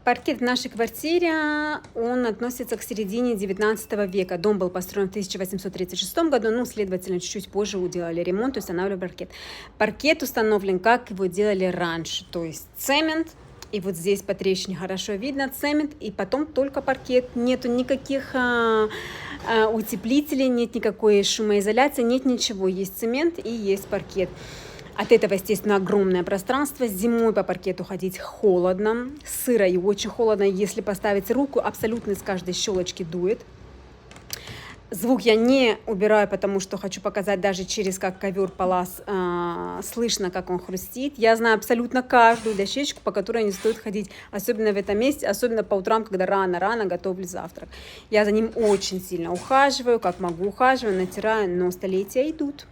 Паркет в нашей квартире, он относится к середине 19 века. Дом был построен в 1836 году, ну, следовательно, чуть-чуть позже уделали ремонт и устанавливали паркет. Паркет установлен, как его делали раньше, то есть цемент, и вот здесь по трещине хорошо видно цемент, и потом только паркет. Нету никаких утеплителей, нет никакой шумоизоляции, нет ничего. Есть цемент и есть паркет. От этого, естественно, огромное пространство. Зимой по паркету ходить холодно, сыро и очень холодно. Если поставить руку, абсолютно из каждой щелочки дует. Звук я не убираю, потому что хочу показать даже через как ковер палас, слышно, как он хрустит. Я знаю абсолютно каждую дощечку, по которой не стоит ходить, особенно в этом месте, особенно по утрам, когда рано-рано готовлю завтрак. Я за ним очень сильно ухаживаю, как могу ухаживаю, натираю, но столетия идут.